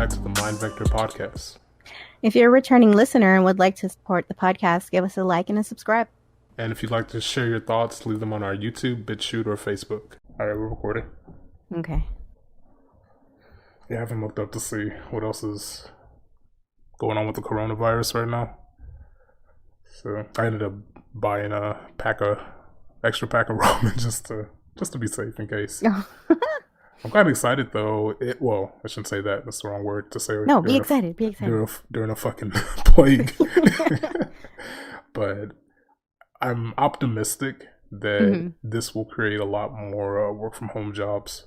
back to the Mind Vector podcast. If you're a returning listener and would like to support the podcast, give us a like and a subscribe. And if you'd like to share your thoughts, leave them on our YouTube, BitChute, or Facebook. All right, we're recording. Okay. Yeah, I haven't looked up to see what else is going on with the coronavirus right now. So I ended up buying a extra pack of ramen just to be safe in case. I'm kind of excited though. Well, I shouldn't say that. That's the wrong word to say. No, be excited. Be excited. During a fucking plague. But I'm optimistic that this will create a lot more work from home jobs.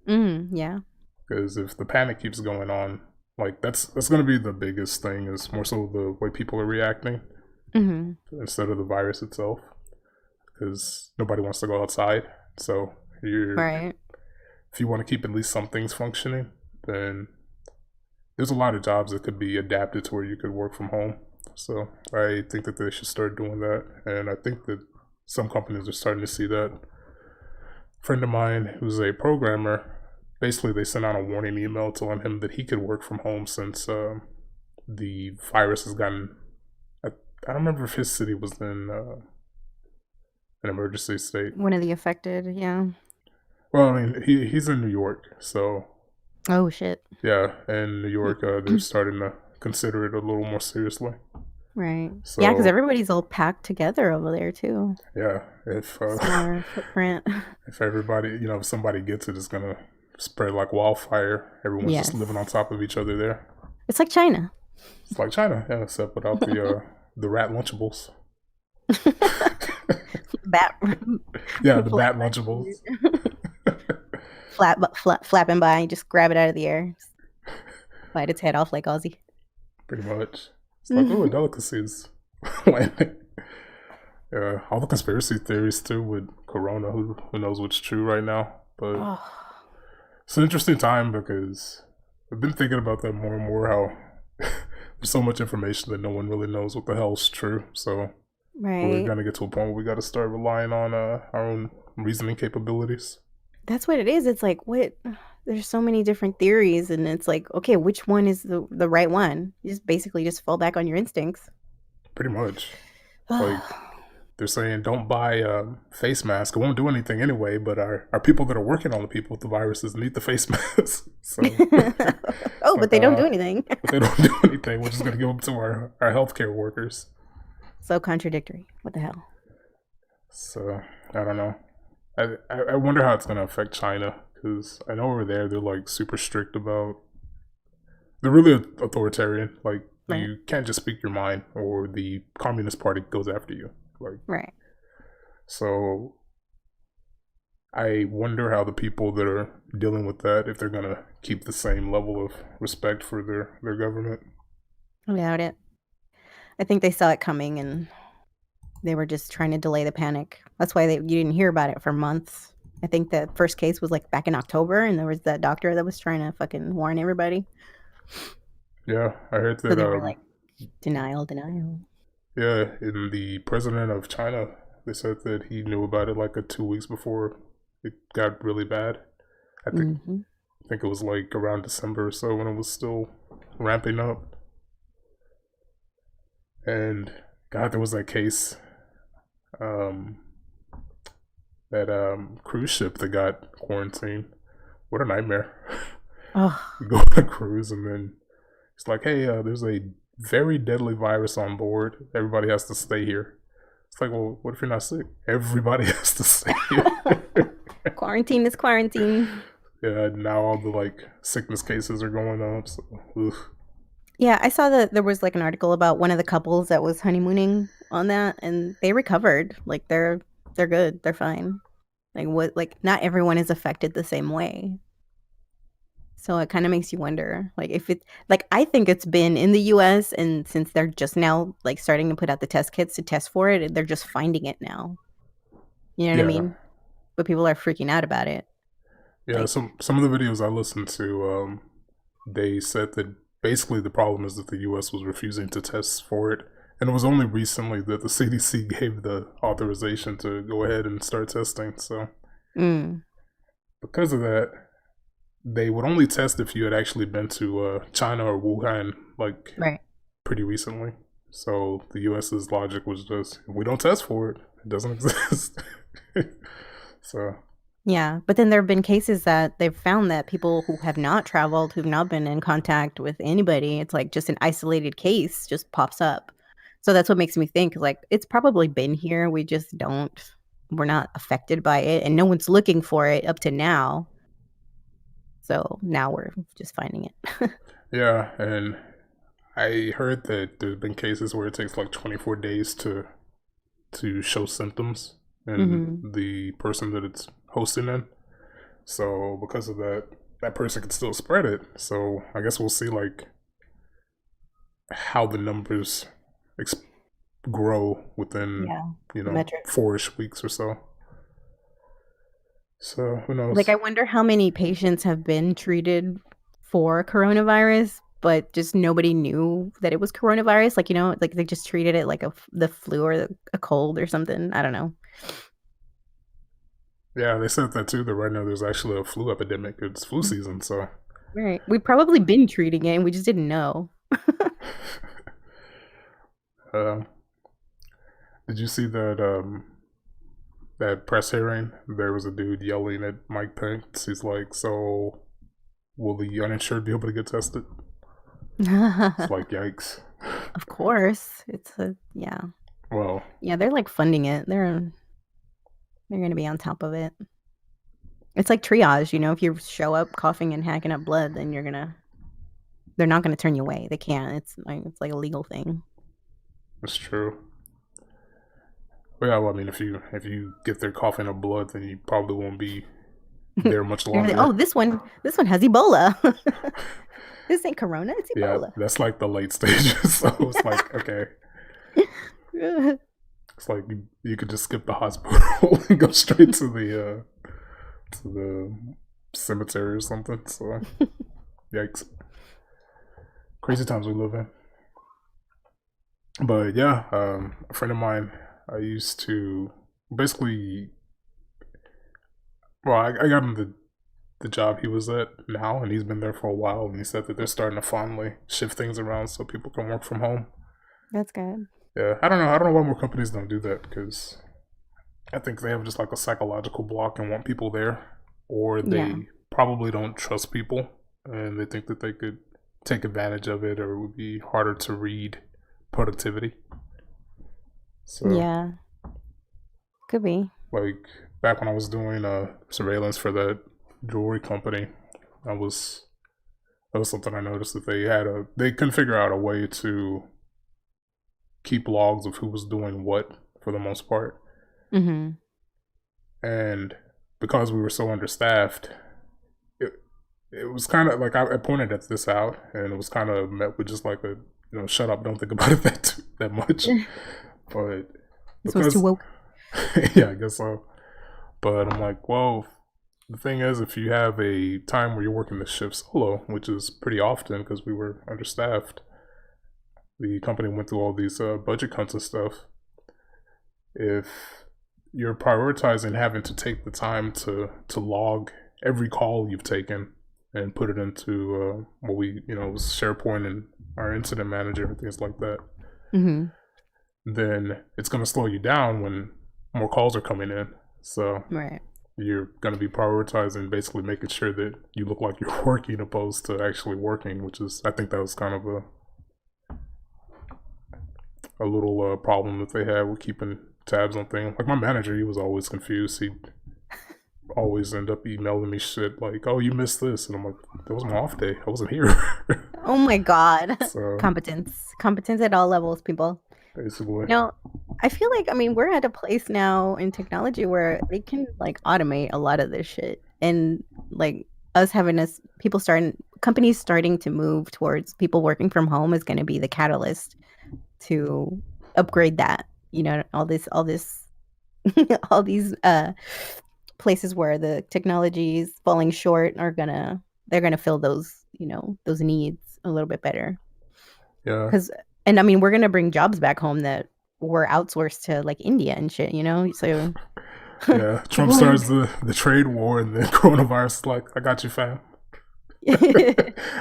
Yeah. Because if the panic keeps going on, like that's going to be the biggest thing. Is more so the way people are reacting instead of the virus itself. Because nobody wants to go outside, so right. If you want to keep at least some things functioning, then there's a lot of jobs that could be adapted to where you could work from home. So I think that they should start doing that. And I think that some companies are starting to see that. A friend of mine who's a programmer, basically they sent out a warning email telling him that he could work from home since the virus has gotten... I don't remember if his city was in an emergency state. One of the affected, yeah. Well, I mean, he's in New York, so... Oh, shit. Yeah, in New York, they're starting to consider it a little more seriously. Right. So, yeah, because everybody's all packed together over there, too. Yeah, if smaller footprint. If everybody, if somebody gets it, it's going to spread like wildfire. Everyone's just living on top of each other there. It's like China. It's like China, yeah, except without the rat Lunchables. Bat. Yeah, the bat Lunchables. Flapping by, just grab it out of the air, bite its head off like Ozzy. Pretty much. It's like, oh, delicacies. Yeah, all the conspiracy theories too with Corona. Who knows what's true right now? But it's an interesting time because I've been thinking about that more and more. How there's so much information that no one really knows what the hell's true. So we're gonna get to a point where we got to start relying on our own reasoning capabilities. That's what it is. It's like, what? There's so many different theories, and it's like, okay, which one is the right one? You just basically just fall back on your instincts. Pretty much. Like, they're saying don't buy a face mask. It won't do anything anyway, but our people that are working on the people with the viruses need the face mask. So, but they don't do anything. But they don't do anything. We're just going to give them to our healthcare workers. So contradictory. What the hell? So, I don't know. I wonder how it's going to affect China, because I know over there they're like super strict about... They're really authoritarian. Like, you can't just speak your mind or the Communist Party goes after you. Like, right. So I wonder how the people that are dealing with that, if they're going to keep the same level of respect for their government. I doubt it. I think they saw it coming and they were just trying to delay the panic. That's why you didn't hear about it for months. I think the first case was like back in October, and there was that doctor that was trying to fucking warn everybody. Yeah, I heard that. So they were like, denial. Yeah, and the president of China, they said that he knew about it like 2 weeks before it got really bad. I think it was like around December or so when it was still ramping up. And God, there was that case, that cruise ship that got quarantined. What a nightmare. You go on a cruise and then it's like, hey, there's a very deadly virus on board. Everybody has to stay here. It's like, well, what if you're not sick? Everybody has to stay here. Quarantine is quarantine. Yeah, now all the sickness cases are going up. So, ugh. Yeah, I saw that there was an article about one of the couples that was honeymooning on that, and they recovered. Like they're good, they're fine. Not everyone is affected the same way. So it kind of makes you wonder, if it, I think it's been in the U.S. and since they're just now starting to put out the test kits to test for it, they're just finding it now. You know what I mean? But people are freaking out about it. Yeah, some of the videos I listened to, they said that basically the problem is that the U.S. was refusing to test for it, and it was only recently that the CDC gave the authorization to go ahead and start testing. So because of that, they would only test if you had actually been to China or Wuhan, like Right. pretty recently. So the U.S.'s logic was just, if we don't test for it, it doesn't exist. So Yeah, but then there have been cases that they've found that people who have not traveled, who've not been in contact with anybody, it's like just an isolated case just pops up. So that's what makes me think like it's probably been here. We just don't, we're not affected by it, and no one's looking for it up to now. So now we're just finding it. yeah, and I heard that there's been cases where it takes like 24 days to show symptoms in Hmm. the person that it's hosting in. So because of that, that person can still spread it. So I guess we'll see like how the numbers ex- grow within Yeah, the 4 metrics. four-ish weeks or so. So who Like, knows? I wonder how many patients have been treated for coronavirus, but just nobody knew that it was coronavirus. Like, like they just treated it like the flu or a cold or something. I don't know. Yeah, they said that too. That right now there's actually a flu epidemic. It's flu season, so Right. We've probably been treating it and we just didn't know. uh, did you see that press hearing? There was a dude yelling at Mike Pence. He's like, "So will the uninsured be able to get tested?" It's like, yikes. Of course. Yeah. Well, Yeah, they're like funding it. They're going to be on top of it. It's like triage, if you show up coughing and hacking up blood, then they're not going to turn you away. They can't. It's like a legal thing. it's true. Well, yeah, well, I mean, if you get their coughing of blood, then you probably won't be there much You're like, longer. oh, this one has Ebola. This ain't Corona, it's Yeah, Ebola. that's like the late stages. So it's like, okay, it's like you could just skip the hospital and go straight to the cemetery or something. So yikes, crazy times we live in. But yeah, a friend of mine, I used to basically, well, I got him the job he was at now, and he's been there for a while. And he said that they're starting to finally shift things around so people can work from home. That's good. Yeah, I don't know. I don't know why more companies don't do that because I think they have just like a psychological block and want people there, or Yeah. they probably don't trust people and they think that they could take advantage of it, or it would be harder to read productivity. So, Yeah. Could be. like back when I was doing surveillance for that jewelry company, I was that was something I noticed that they couldn't figure out a way to keep logs of who was doing what for the most part, Hmm. and because we were so understaffed, it it was kind of like I pointed at this out, and it was kind of met with just like a shut up, don't think about it that much. But This was too because woke. yeah, I guess so. But I'm like, well, the thing is, if you have a time where you're working the shift solo, which is pretty often because we were understaffed, the company went through all these budget cuts and stuff. If you're prioritizing having to take the time to log every call you've taken and put it into what we was SharePoint and our incident manager and things like that, Hmm. then it's going to slow you down when more calls are coming in. So Right. you're going to be prioritizing basically making sure that you look like you're working opposed to actually working, which is, I think that was kind of a little problem that they had with keeping tabs on things. Like my manager, he was always confused. He'd always end up emailing me shit like, "Oh, you missed this," and I'm like, "That was my off day. I wasn't here." Oh my God. So Competence at all levels, people. basically, No, I feel like, we're at a place now in technology where they can like automate a lot of this shit. And like us having us people starting companies starting to move towards people working from home is going to be the catalyst to upgrade that. All this all these places where the technology is falling short they're gonna fill those needs a little bit better. yeah, Because we're gonna bring jobs back home that were outsourced to like India and shit, so yeah. Trump people are starts the trade war, and then coronavirus is like, "I got you, fam."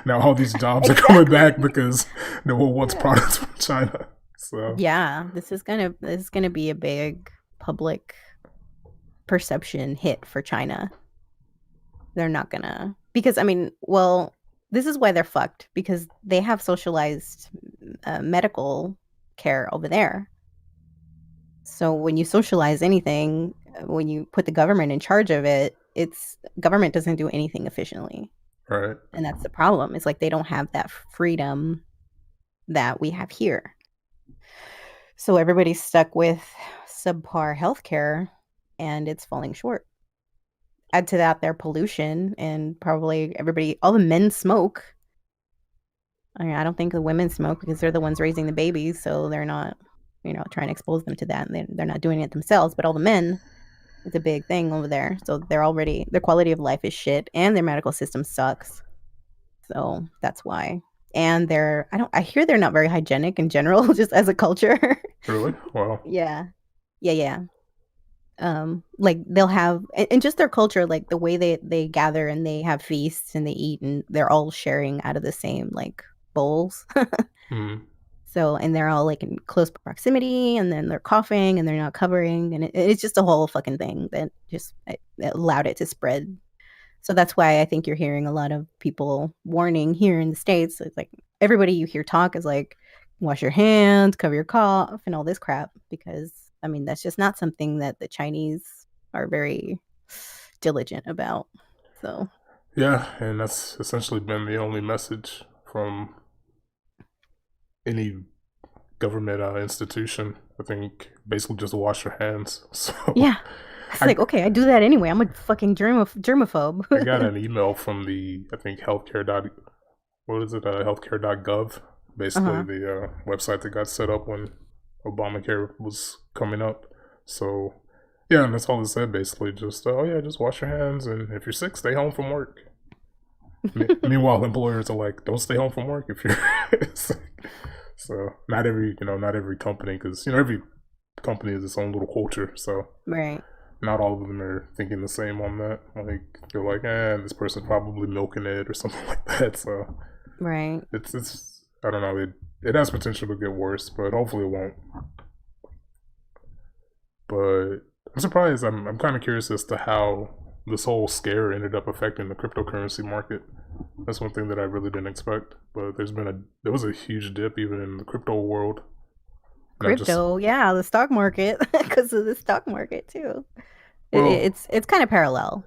Now all these jobs are coming back because no one wants products from China. So Yeah, this is gonna be a big public perception hit for China. They're not gonna, because I mean, well, this is why they're fucked, because they have socialized medical care over there. So when you socialize anything, when you put the government in charge of it, it's government doesn't do anything efficiently. right, And that's the problem. It's like they don't have that freedom that we have here. So everybody's stuck with subpar healthcare and it's falling short. Add to that their pollution and probably everybody, all the men smoke. I mean, I don't think the women smoke because they're the ones raising the babies, so they're not, trying to expose them to that. And they're not doing it themselves, but all the men, it's a big thing over there. So their quality of life is shit and their medical system sucks. So that's why. And I hear they're not very hygienic in general, just as a culture. really, well, Yeah. Yeah, yeah. Like they'll have, and just their culture, like the way they gather and they have feasts and they eat and they're all sharing out of the same like bowls. hmm, So, and they're all like in close proximity and then they're coughing and they're not covering. And it's just a whole fucking thing that just it allowed it to spread. So that's why I think you're hearing a lot of people warning here in the States. It's like everybody you hear talk is like, wash your hands, cover your cough, and all this crap. Because, I mean, that's just not something that the Chinese are very diligent about. So, yeah, and that's essentially been the only message from any government institution. I think basically just wash your hands. So yeah. It's I like, okay, I do that anyway. I'm a fucking germaphobe. I got an email from the I think healthcare dot what is it healthcare.gov, basically Uh-huh. the website that got set up when Obamacare was coming up. So yeah, and that's all it said basically. Just oh yeah, just wash your hands, and if you're sick, stay home from work. Meanwhile, employers are like, don't stay home from work if you're sick. So not every company, because every company has its own little culture. So Right. not all of them are thinking the same on that. Like they're like, this person's probably milking it or something like that. So Right. it's I don't know. It has potential to get worse, but hopefully it won't. But I'm surprised. I'm kind of curious as to how this whole scare ended up affecting the cryptocurrency market. That's one thing that I really didn't expect. But there was a huge dip even in the crypto world. Not just Crypto, yeah, the stock market, because of the stock market too. well, It's kind of parallel.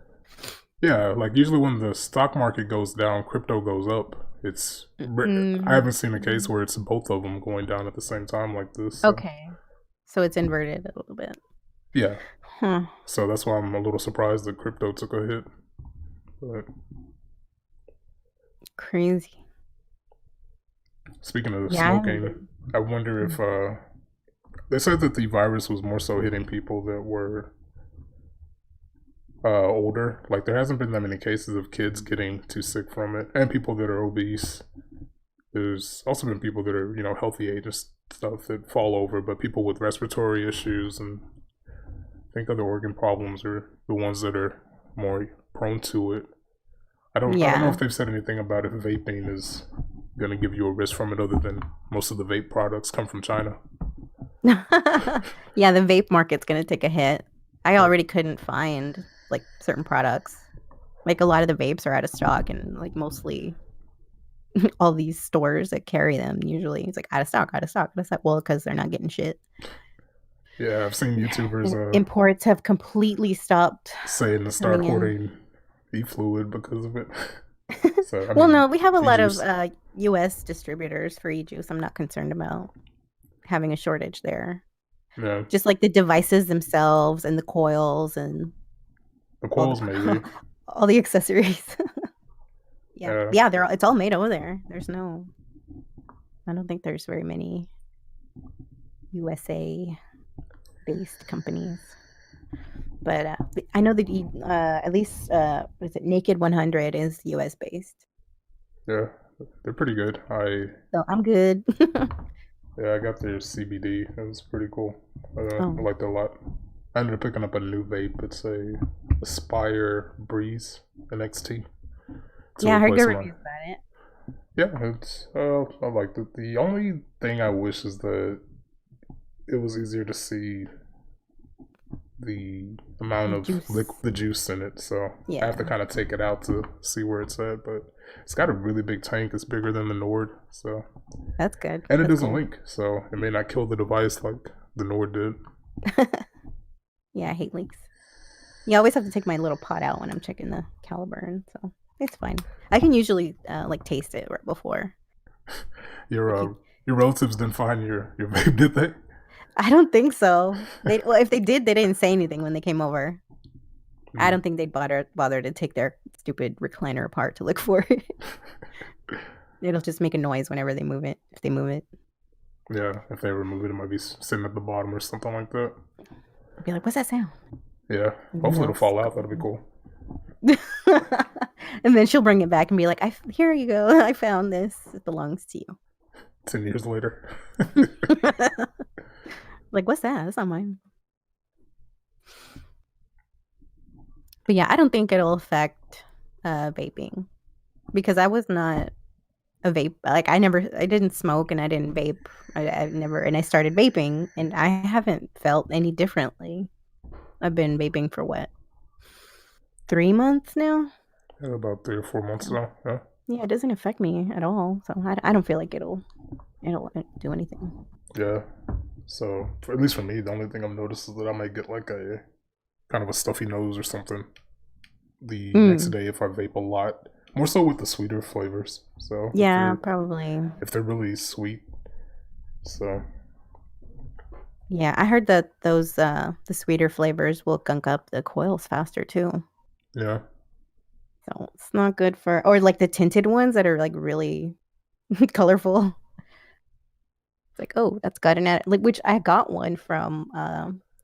yeah. Like usually when the stock market goes down, crypto goes up. I Mm, haven't seen a case where it's both of them going down at the same time like this. So okay. So it's inverted a little bit. yeah. Huh. So that's why I'm a little surprised that crypto took a hit. But Crazy. speaking of Yeah, I haven't smoking, been. I wonder if Mm. they said that the virus was more so hitting people that were older. Like there hasn't been that many cases of kids getting too sick from it, and people that are obese. There's also been people that are healthy age and stuff that fall over, but people with respiratory issues and I think other organ problems are the ones that are more prone to it. I don't know Yeah. if they've said anything about if vaping is going to give you a risk from it, other than most of the vape products come from China. Yeah, the vape market's gonna take a hit. I But already couldn't find like certain products. Like a lot of the vapes are out of stock and like mostly all these stores that carry them usually it's like out of stock, out of stock, out of stock. Well, because they're not getting shit. yeah, I've seen YouTubers Imports have completely stopped saying to start coming in. hoarding e-fluid because of it. So I Well, mean, no, we have a lot of e-juice. US distributors for e-juice. I'm not concerned about having a shortage there. Yeah, Just like the devices themselves and the coils and the all coils the maybe. all the accessories. Yeah. Yeah, Yeah, it's all made over there. I don't think there's very many USA based companies. But I know that at least what is it, Naked 100 is US based. yeah, they're pretty good. So I'm good. I got their CBD. It was pretty cool. I Oh, liked it a lot. I ended up picking up a new vape. It's a Aspire Breeze NXT. to Yeah, I heard replace good them. reviews about it. Yeah, it's I liked it. The only thing I wish is that it was easier to see the amount The of juice. the juice in it. So I have to Yeah, kind of take it out to see where it's at. But it's got a really big tank. It's bigger than the Nord. So that's good. and it That's doesn't cool. leak. So it may not kill the device like the Nord did. Yeah, I hate leaks. You always have to take my little pot out when I'm checking the caliber, and so it's fine. I can usually like taste it right before. Your Like uh, your relatives didn't find your vape, did they? I don't think so. They well, if they did, they didn't say anything when they came over. I Hmm. don't think they'd bother to take their stupid recliner apart to look for it. It'll just make a noise whenever they move it. If they move it, Yeah, if they remove it, it might be sitting at the bottom or something like that. I'll be like, "What's that sound?" Yeah, And then hopefully it'll they'll fall out. go. That'll be cool. And then she'll bring it back and be like, Here you go. I found this. It belongs to 10 years later. you." Like, what's that? That's not mine. But yeah, I don't think it'll affect vaping because I was not a vape. Like, I didn't smoke and I didn't vape. I've never, and I started vaping and I haven't felt any differently. I've been vaping for what, 3 months now? Yeah, about 3 or 4 months So now. Yeah. yeah, it doesn't affect me at all. So I don't feel like it'll do anything. Yeah. So at least for me, the only thing I've noticed is that I might get like a kind of a stuffy nose or something the next Mm, day if I vape a lot. More so with the sweeter flavors. So yeah, probably. if they're really sweet, so Yeah, I heard that those the sweeter flavors will gunk up the coils faster too. yeah, So it's not good for or like the tinted ones that are like really colorful. It's like, oh, that's got an ad like which I got one from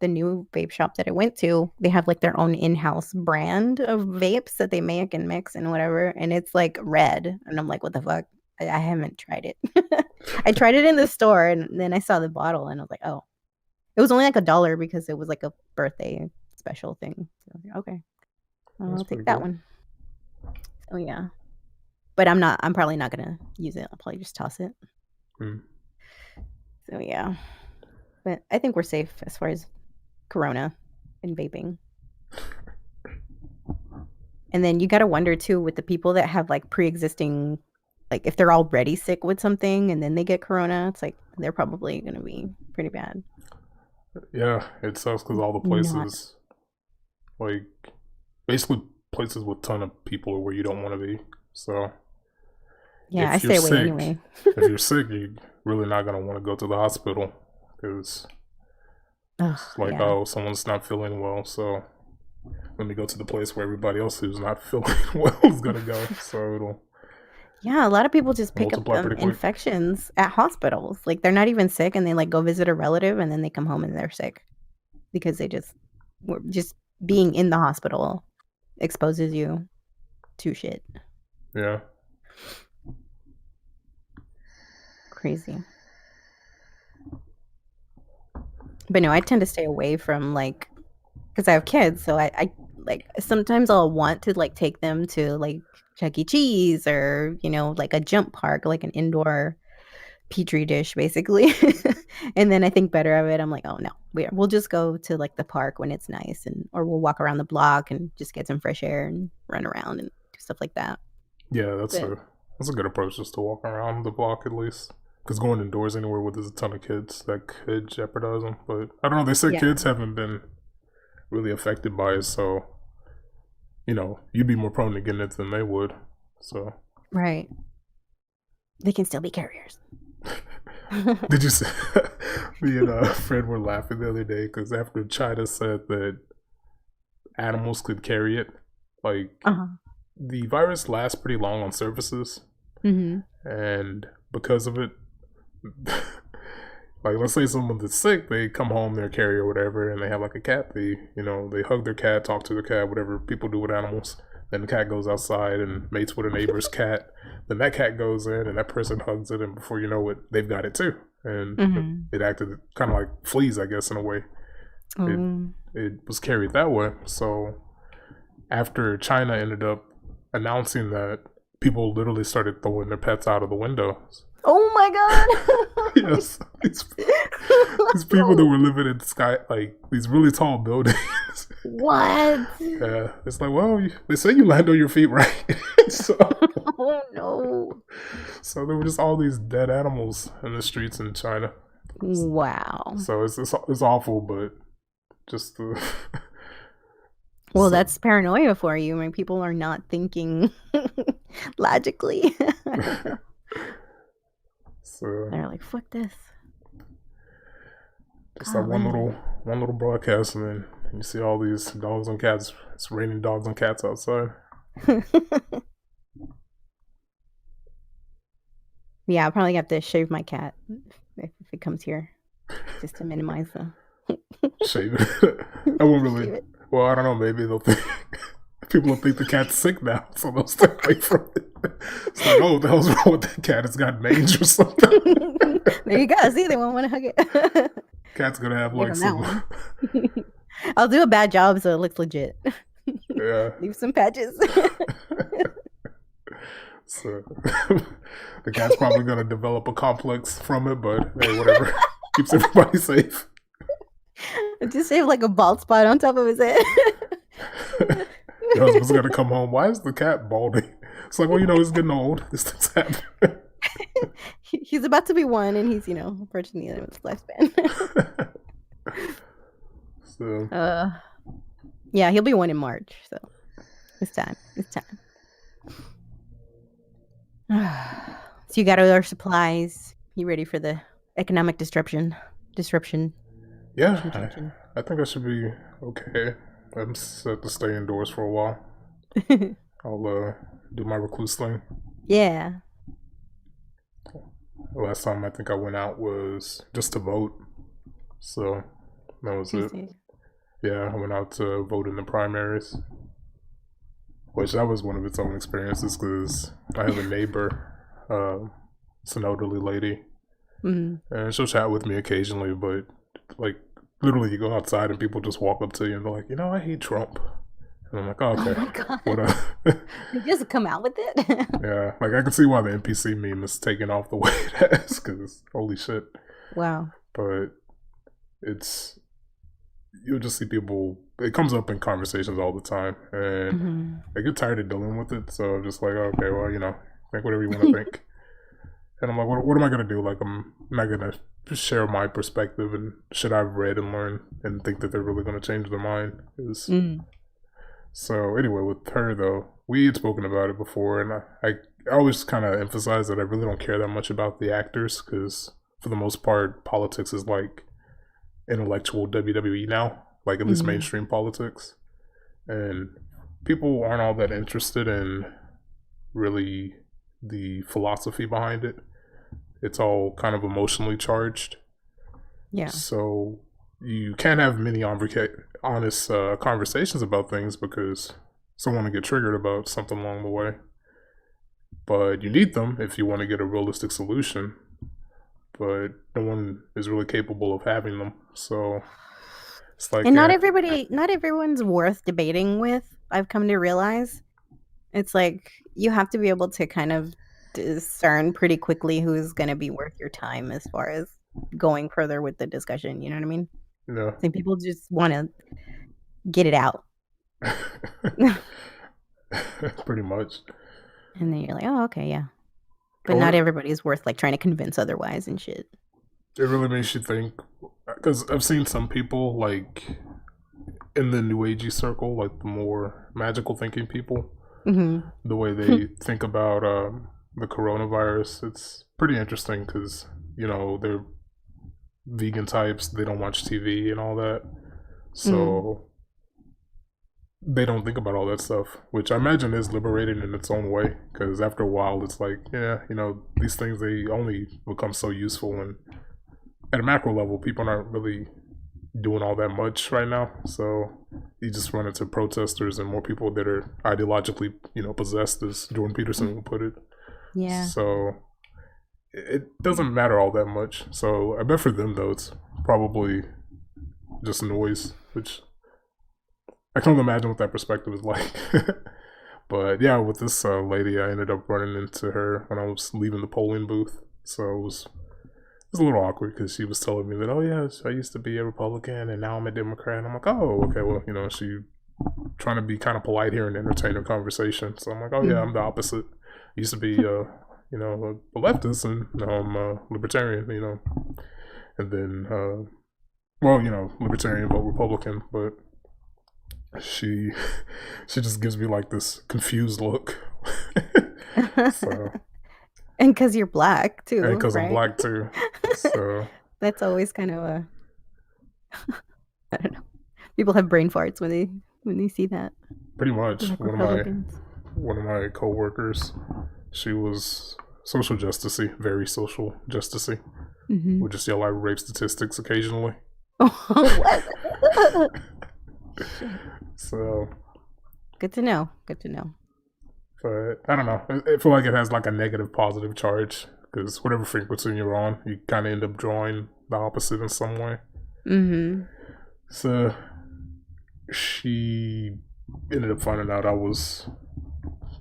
the new vape shop that I went to. They have like their own in-house brand of vapes that they make and mix and whatever, and it's like red. And I'm like, what the fuck? I haven't tried it. I tried it in the store and then I saw the bottle and I was like, oh. It was only like $1 because it was like a birthday special thing. So I was like, okay, that's I'll pretty take that good. one. Oh yeah. But I'm probably not gonna use it. I'll probably just toss it. Mm. So yeah. But I think we're safe as far as corona and vaping. And then you gotta wonder too with the people that have like pre-existing, like if they're already sick with something and then they get corona, it's like they're probably gonna be pretty bad. Yeah, it sucks because all the Not. places, like basically places with ton of people are where you don't want to be. So Yeah, I stay away anyway. if you're sick, you're really not gonna want to go to the hospital because Oh it's like, yeah. oh, someone's not feeling well, so let me go to the place where everybody else who's not feeling well is gonna go. So it'll Yeah, a lot of people just pick up multiply pretty quick. infections at hospitals. Like they're not even sick and they like go visit a relative and then they come home and they're sick because they just were just being in the hospital exposes you to shit. Yeah, Crazy. But no, I tend to stay away from like because I have kids, so I like sometimes I'll want to like take them to like Chuck E. Cheese or like a jump park, like an indoor petri dish basically. And then I think better of it. I'm like, oh no, we'll just go to like the park when it's nice, and or we'll walk around the block and just get some fresh air and run around and do stuff like that. yeah, But that's a good approach just to walk around the block at least. Because going indoors anywhere where there's a ton of kids that could jeopardize them. But I don't know. They said yeah, kids haven't been really affected by it, so you'd be more prone to getting it than they would. So, right. They can still be carriers. did you see me and Fred were laughing the other day because after China said that animals could carry it, like Uh-huh. the virus lasts pretty long on surfaces, Hmm. and because of it, like let's say someone that's sick, they come home, they're a carrier or whatever, and they have like a cat. They hug their cat, talk to their cat, whatever people do with animals. Then the cat goes outside and mates with a neighbor's cat. Then that cat goes in and that person hugs it, and before you know it, they've got it too. And Hmm. it acted kind of like fleas, I guess, in a way. It Um, it was carried that way. So after China ended up announcing that people literally started throwing their pets out of the windows. Oh my god. Yes, these people that were living in sky like these really tall buildings. What? Yeah, it's like, well, they say you land on your feet, right? so, Oh no. so there were just all these dead animals in the streets in China. Wow. So it's awful, but just the. Well, that's paranoia for you. I mean, people are not thinking logically. So they're like, "Fuck this." Just that one little broadcast, and then you see all these dogs and cats. It's raining dogs and cats outside. Yeah, I'll probably have to shave my cat if it comes here, just to minimize the. Shave it. I won't really. Well, I don't know. Maybe they'll think people will think the cat's sick now, so they'll stay away from it. It's like, oh, what the hell's wrong with that cat? It's got mange or something. There you go. See, they won't want to hug it. Cat's gonna have like some. I'll do a bad job so it looks legit. Yeah. Leave some patches. So the cat's probably gonna develop a complex from it, but hey, whatever. Keeps everybody safe. Just have like a bald spot on top of his head. Your husband's gonna come home. Why is the cat balding? It's like, well, he's getting old. This thing's happening. He's about to be one, and he's, approaching the end of his lifespan. So, yeah, he'll be one in March. So, it's time. So you got all our supplies. You ready for the economic disruption? Yeah, I think I should be okay. I'm set to stay indoors for a while. I'll do my recluse thing. Yeah. The last time I think I went out was just to vote. So that was it. Yeah, I went out to vote in the primaries. Which that was one of its own experiences because I have a neighbor, it's an elderly lady. Mm-hmm. And she'll chat with me occasionally, but like literally you go outside and people just walk up to you and they're like, I hate Trump. And I'm like, oh, okay. Oh my God. What you just come out with it? Yeah, like I can see why the NPC meme is taking off the way it has, because holy shit. Wow. But you'll just see people, it comes up in conversations all the time, and I get tired of dealing with it, so I'm just like, okay, well, think whatever you want to think. And I'm like, what am I going to do? Like, I'm not going to share my perspective and shit I've read and learned and think that they're really going to change their mind. So anyway, with her though, we had spoken about it before, and I always kind of emphasize that I really don't care that much about the actors, because for the most part, politics is like intellectual WWE now, like at least mainstream politics, and people aren't all that interested in really the philosophy behind it. It's all kind of emotionally charged. Yeah. So you can't have many honest conversations about things because someone will get triggered about something along the way. But you need them if you want to get a realistic solution. But no one is really capable of having them. So it's like, and not everyone's worth debating with. I've come to realize it's like you have to be able to kind of discern pretty quickly who's going to be worth your time as far as going further with the discussion. You know what I mean? Yeah. I think people just want to get it out. Pretty much. And then you're like, oh, okay, yeah. But not everybody's worth like trying to convince otherwise and shit. It really makes you think, because I've seen some people like in the new agey circle, like the more magical thinking people, the way they think about the coronavirus. It's pretty interesting because, they're vegan types, they don't watch TV and all that. So they don't think about all that stuff, which I imagine is liberating in its own way, because after a while it's like, yeah, these things, they only become so useful, and at a macro level people aren't really doing all that much right now, so you just run into protesters and more people that are ideologically possessed, as Jordan Peterson would put it. Yeah. So it doesn't matter all that much. So I bet for them though, it's probably just noise, which I can't imagine what that perspective is like. But yeah, with this lady, I ended up running into her when I was leaving the polling booth. So it was a little awkward because she was telling me that, oh yeah, I used to be a Republican and now I'm a Democrat. And I'm like, oh, okay, well, she trying to be kind of polite here and entertain her conversation. So I'm like, oh yeah, I'm the opposite. I used to be, a leftist, and now I'm a libertarian. And then, libertarian but Republican, but she she just gives me like this confused look. So, And because you're black too, and because I'm right? black too, so That's always kind of a I don't know. People have brain farts when they see that. pretty much Black Republicans. one of my coworkers, she was social justicey, very social justicey. Mm-hmm. Would just yell out rape statistics occasionally. What? So, Good to know. Good to know. but I don't know. I feel like it has like a negative positive charge because whatever frequency you're on, you kind of end up drawing the opposite in some way. Mm-hmm. So she ended up finding out I was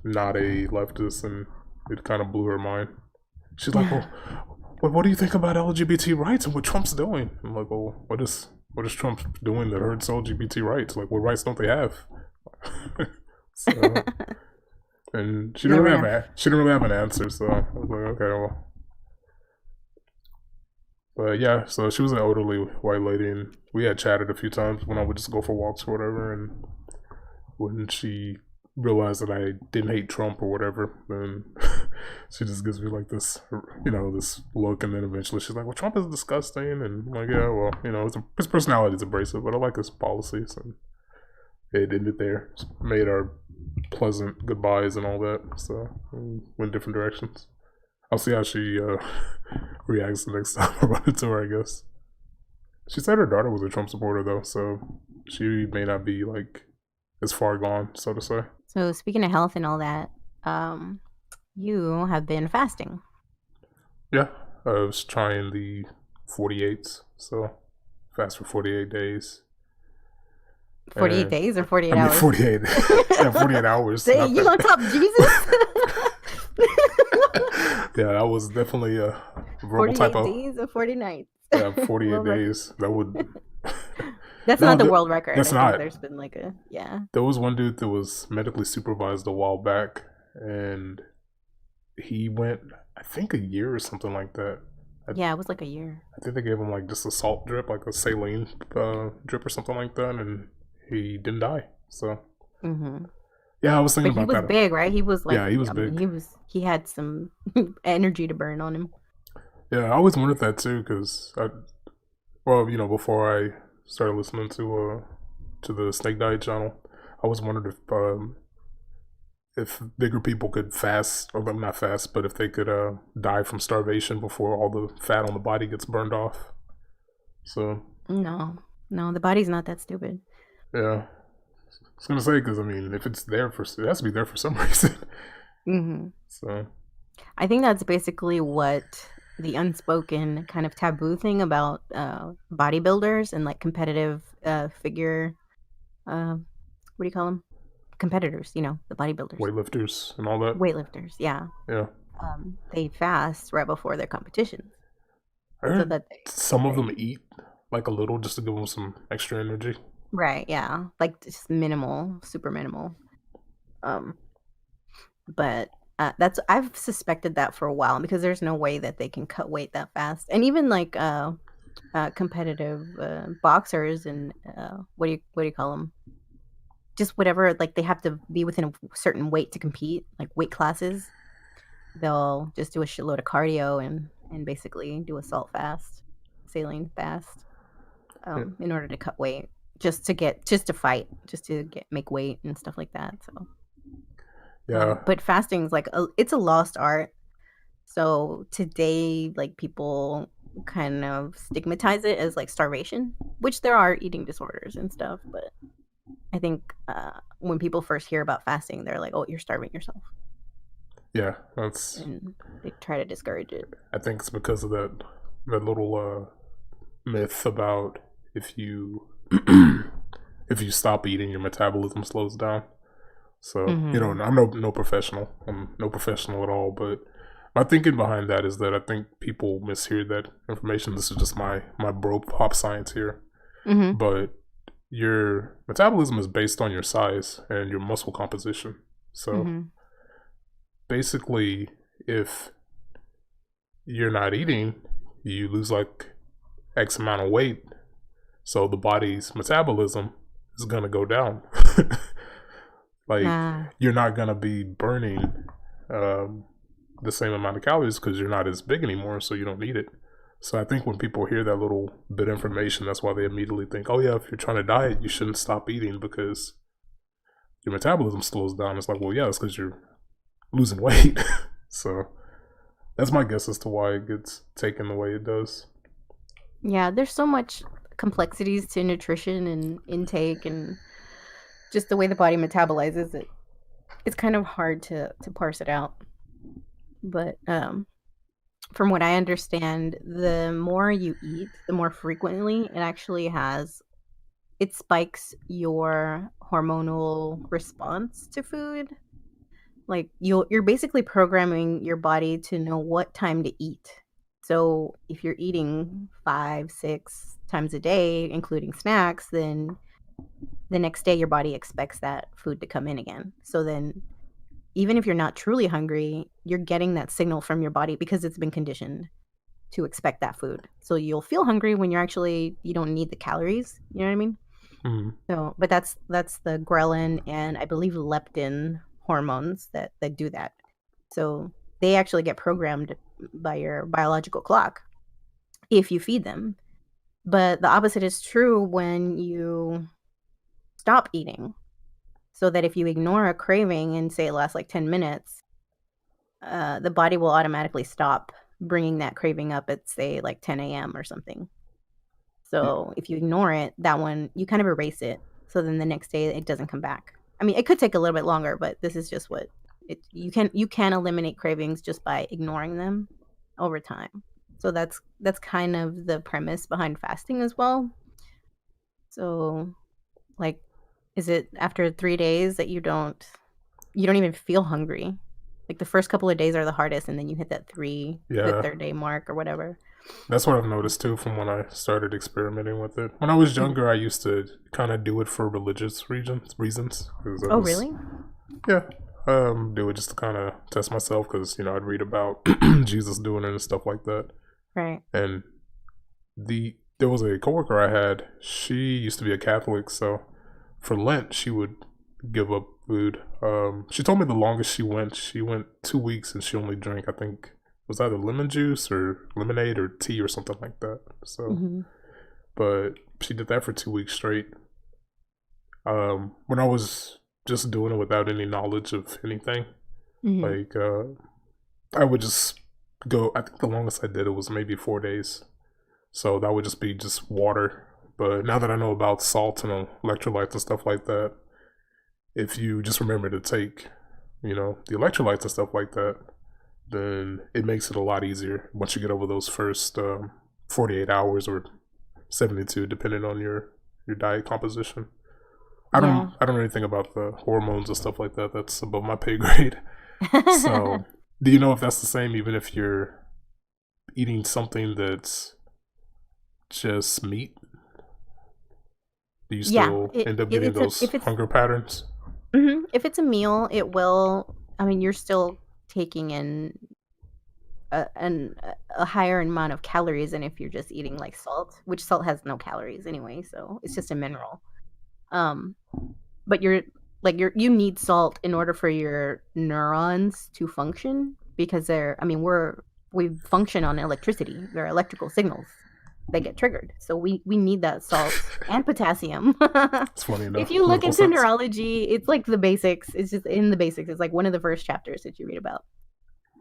not a leftist, and it kind of blew her mind. She's like, "Well, what do you think about LGBT rights and what Trump's doing?" I'm like, "Well, what is Trump doing that hurts LGBT rights? Like, what rights don't they have?" So, and she didn't really have an answer. So I was like, "Okay, well." But yeah, so she was an elderly white lady, and we had chatted a few times when I would just go for walks or whatever. And when she realized that I didn't hate Trump or whatever, then she just gives me like this, this look, and then eventually she's like, "Well, Trump is disgusting," and I'm like, "Yeah, well, his personality is abrasive, but I like his policies." And it ended there. Just made our pleasant goodbyes and all that. So we went different directions. I'll see how she reacts the next time I run into her, I guess. She said her daughter was a Trump supporter, though, so she may not be, like, as far gone, so to say. So speaking of health and all that, you have been fasting. Yeah, I was trying the 48s, so fast for 48 days. 48 days or 48 hours? 48. Yeah, 48 hours. Say, you on top Jesus? Yeah, that was definitely a verbal 48 type of... days or 40 nights? Yeah, 48 days. That would... That's not the world record. That's I think not. there's been like a... Yeah. There was one dude that was medically supervised a while back, and he went, I think, a year or something like that. Yeah, it was like a year. I think they gave him like just a salt drip, like a saline drip or something like that, and he didn't die. So... Mm-hmm. Yeah, I was thinking about that. He was big, right? He was like... Yeah, he was big. He had some energy to burn on him. Yeah, I always wondered that too, because before I started listening to the Snake Diet channel, I always wondered if bigger people could fast, or not fast, but if they could die from starvation before all the fat on the body gets burned off. So no, the body's not that stupid. Yeah, I was gonna say, because if it's there it has to be there for some reason. Mm-hmm. So I think that's basically what the unspoken kind of taboo thing about bodybuilders and like competitive figure, what do you call them? Competitors, the bodybuilders. Weightlifters and all that. Weightlifters, yeah. Yeah. They fast right before their competitions. I heard some of them eat like a little just to give them some extra energy. Right, yeah. Like just minimal, super minimal. But I've suspected that for a while because there's no way that they can cut weight that fast. And even like competitive boxers and what do you call them? Just whatever, like they have to be within a certain weight to compete, like weight classes. They'll just do a shitload of cardio and basically do a salt fast, saline fast, in order to cut weight, just to fight, make weight and stuff like that. So yeah, but fasting is like it's a lost art. So today, like people kind of stigmatize it as like starvation, which there are eating disorders and stuff, but I think when people first hear about fasting, they're like, "Oh, you're starving yourself." Yeah, and they try to discourage it. I think it's because of that little myth about if you if you stop eating, your metabolism slows down. So, Mhm. I'm no professional. I'm no professional at all, but my thinking behind that is that I think people mishear that information. This is just my bro pop science here. Mhm. But your metabolism is based on your size and your muscle composition. So, Mhm. basically, if you're not eating, you lose like X amount of weight. So the body's metabolism is gonna go down. Like Nah. you're not gonna be burning um, the same amount of calories because you're not as big anymore, so you don't need it. So I think when people hear that little bit of information, that's why they immediately think, "Oh yeah, if you're trying to diet, you shouldn't stop eating because your metabolism slows down." It's like, well, yeah, it's because you're losing weight. So that's my guess as to why it gets taken the way it does. Yeah, there's so much complexities to nutrition and intake and just the way the body metabolizes it. It's kind of hard to parse it out. But from what I understand, the more you eat, the more frequently it spikes your hormonal response to food. Like you're basically programming your body to know what time to eat. So if you're eating 5, 6 times a day, including snacks, then the next day your body expects that food to come in again. So then even if you're not truly hungry, you're getting that signal from your body because it's been conditioned to expect that food. So you'll feel hungry when you don't need the calories. You know what I mean? Mm. So, but that's the ghrelin and I believe leptin hormones that do that. So they actually get programmed by your biological clock if you feed them. But the opposite is true when you stop eating. So that if you ignore a craving and say it lasts like 10 minutes, the body will automatically stop bringing that craving up at say like 10 a.m. or something. So if you ignore it, that one you kind of erase it. So then the next day it doesn't come back. I mean, it could take a little bit longer, but this is just what you can eliminate cravings just by ignoring them over time. So that's kind of the premise behind fasting as well. So like is it after 3 days that you don't even feel hungry? Like the first couple of days are the hardest and then you hit the Yeah, third day mark or whatever. that's what I've noticed too from when I started experimenting with it. When I was Mhm. younger, I used to kind of do it for religious reasons because I Oh, was, really? yeah, do it just to kind of test myself because I'd read about Jesus doing it and stuff like that. Right. And there was a coworker I had. She used to be a Catholic, so for Lent she would give up food. She told me the longest she went 2 weeks and she only drank, I think, it was either lemon juice or lemonade or tea or something like that. So, Mhm. but she did that for 2 weeks straight. When I was just doing it without any knowledge of anything, Mhm. like I would just go. I think the longest I did it was maybe 4 days. So that would just be just water. But now that I know about salt and electrolytes and stuff like that, if you just remember to take, the electrolytes and stuff like that, then it makes it a lot easier once you get over those first 48 hours or 72, depending on your diet composition. Yeah. I don't know anything about the hormones and stuff like that. That's above my pay grade. So, do you know if that's the same even if you're eating something that's just meat? Do you Yeah, still end up getting it's a those hunger patterns? if it's a meal, it will I mean, you're still taking in a higher amount of calories than if you're just eating, like, salt, which salt has no calories anyway, so it's just a mineral. Um, but you need salt in order for your neurons to function because we function on electricity. They're electrical signals. They get triggered. So we need that salt and potassium. It's funny If enough. you look Medical into sense. neurology, it's like the basics. It's just in the basics. It's like one of the first chapters that you read about.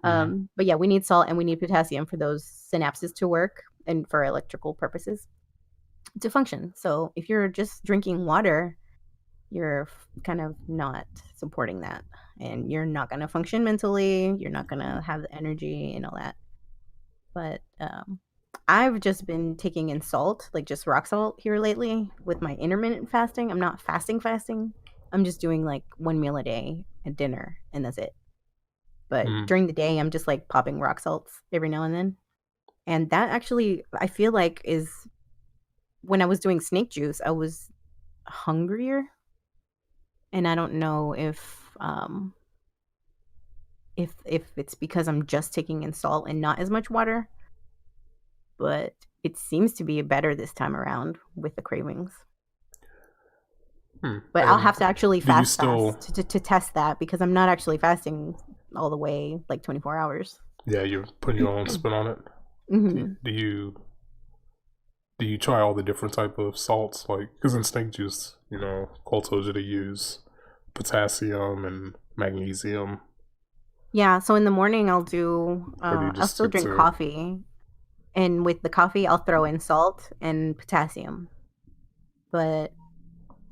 Mm-hmm. But yeah, we need salt and we need potassium for those synapses to work and for electrical purposes to function. So if you're just drinking water, you're kind of not supporting that. And you're not going to function mentally. You're not going to have the energy and all that. But I've just been taking in salt, like just rock salt here lately with my intermittent fasting. I'm not fasting. I'm just doing like one meal a day at dinner, and that's it. But Mm. during the day, I'm just like popping rock salts every now and then. And that actually, I feel like, is when I was doing snake juice, I was hungrier, and I don't know if it's because I'm just taking in salt and not as much water, but it seems to be better this time around with the cravings. Hmm. But I'll have And to actually do you fast to test that because I'm not actually fasting all the way like 24 hours. yeah, you're putting your own spin on it. Hmm. Do you try all the different type of salts? Like, because in snake juice, Cole told you to use potassium and magnesium, Yeah, so in the morning I'll do or do you I'll just still stick drink to? coffee, and with the coffee I'll throw in salt and potassium. But